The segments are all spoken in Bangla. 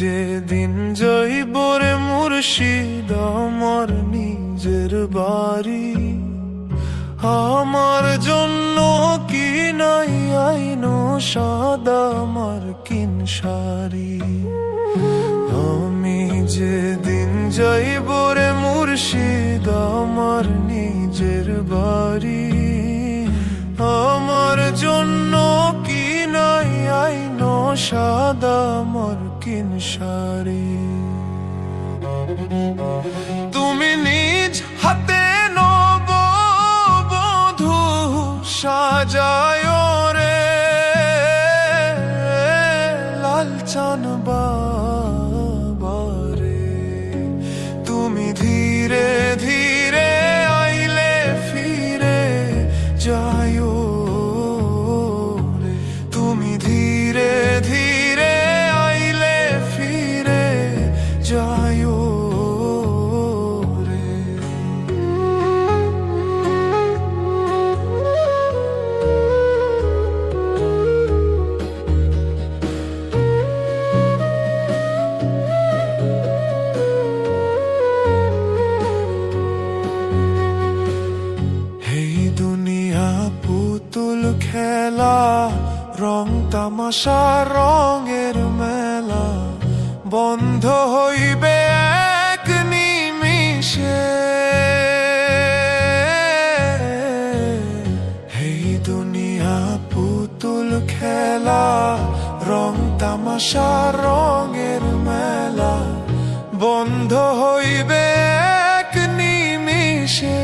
যেদিন যাইবরে মুর্শিদ আমার নিজের বাড়ি, আমার জন্য কি নাই আইনো সাদা মার্কিন শাড়ি। আমি যেদিন যাইবরে মুর্শিদ আমার নিজের বাড়ি, আমার জন্য কি নাই আইনো সাদা মার্কিন শাড়ি। তুমি নিজ হাতে নববধূ সাজায় রে লাল চান বাবারে। তুমি ধীরে ধীরে আইলে ফিরে যায় রে, তুমি ধীরে ধীরে আইলে ফিরে যায় রে। এই দুনিয়া পুতুল খেলা, রং তামাশা রঙের মেলা, বন্ধ হইবে এক নিমিষে। এই দুনিয়া পুতুল খেলা, রং তামাশা রঙের মেলা, বন্ধ হইবে এক নিমিষে।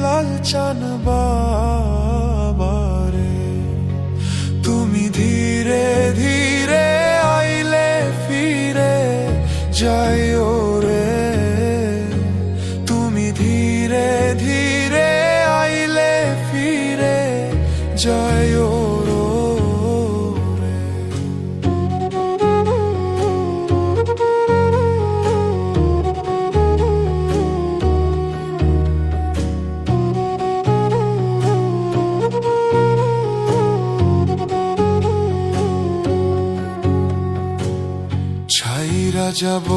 লাল চান বাবারে, তুমি ধীরে ধীরে আইলে ফিরে যায় রে, তুমি ধীরে ধীরে আইলে ফিরে যায় রে। ছাইরা যাব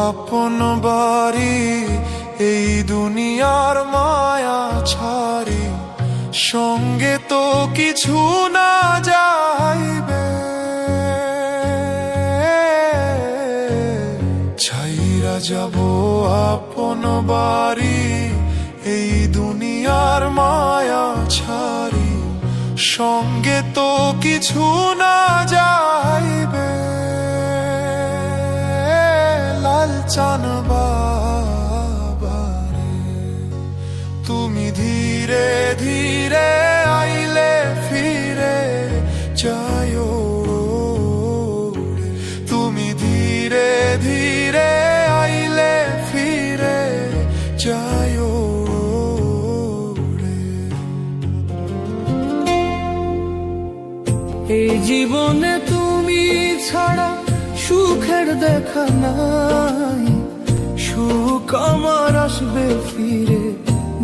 আপন বাড়ি, এই দুনিয়ার মায়া ছাড়ি, সঙ্গে তো কিছু না যাইবে। ছাইরা যাব আপন বাড়ি, এই দুনিয়ার মায়া ছাড়ি, সঙ্গে তো কিছু না যাইবে। লাল চান বাবারে, তুমি ধীরে ধীরে আইলে ফিরে যায় রে, তুমি ধীরে ধীরে আইলে ফিরে যায় রে। এই জীবনে তুমি ছাড়া সুখের দেখা নাই, সুখ আমার আসবে ফিরে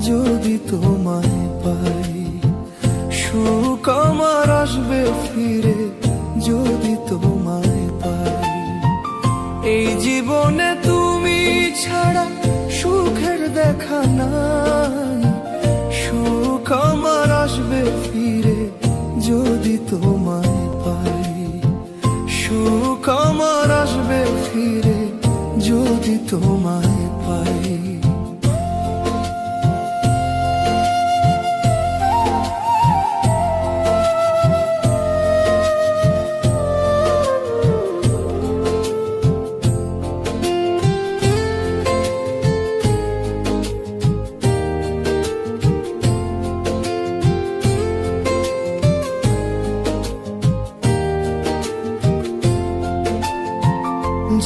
যদি তোমায় পাই, সুখ আমার আসবে ফিরে যদি তোমায় পাই। এই জীবনে তুমি ছাড়া সুখের দেখা নাই, সুখ আমার আসবে ফিরে যদি তোমায় পাই, সুখ আমার আসবে ফিরে যদি তোমায় পাই।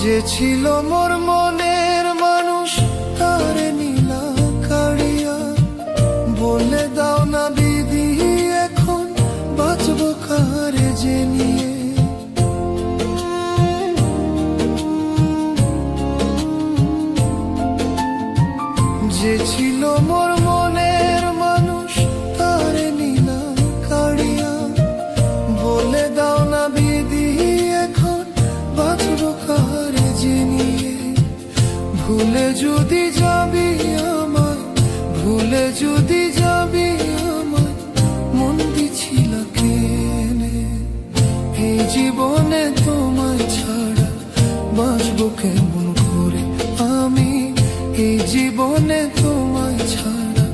যে ছিল মোর মনের মানুষ তারে নীলা কাড়িয়া, বলে দাও না বিধি এখন বাঁচবো কারে যে নিয়ে। যে ছিল মোর মনের মানুষ তারে নীলা কাড়িয়া, বলে দাও না বিধি ভুলে যদি যাবি আমায়, ভুলে যদি যাবি আমায়, মন দিছিল কেনে? এই জীবনে তোমায় ছাড়া বাঁচবো কেমন করে আমি? এই জীবনে তোমায় ছাড়া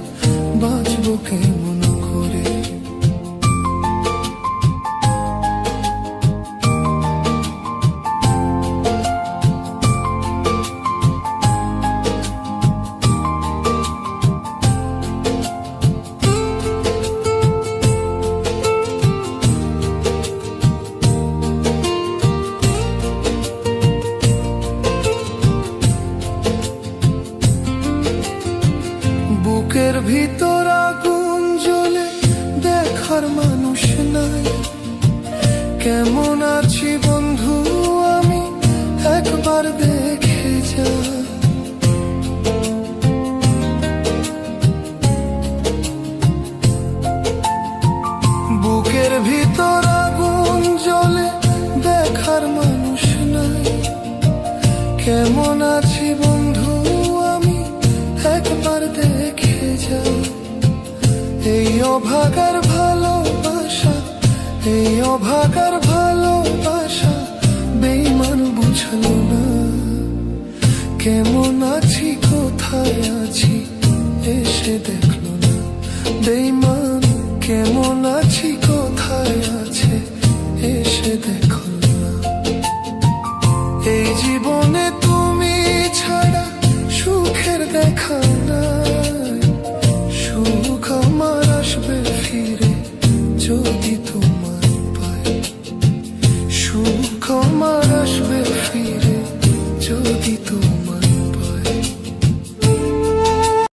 বাঁচবো কেমন করে? বুকের ভিতর আগুন জ্বলে, দেখার মানুষ নাই। কেমন আছি বন্ধু আমি, একবার দেখে যা। বুকের ভিতর আগুন জ্বলে, দেখার মানুষ নাই। কেমন আছি বন্ধু আমি, একবার দেখে যা। এই অভাগার ভালোবাসা, এই অভাগার ভালোবাসা বেঈমান বুঝলো না। কেমন আছি কোথায় আছি এসে দেখলো না। বেঈমান কেমন আছি কোথায় আছে এসে দেখলো না। এই জীবনে তুমি ছাড়া সুখের দেখা নাই। সুখ আমার আসবে ফিরে যদি তোমায় পাই। সুখ আমার আসবে ফিরে যদি তোমায়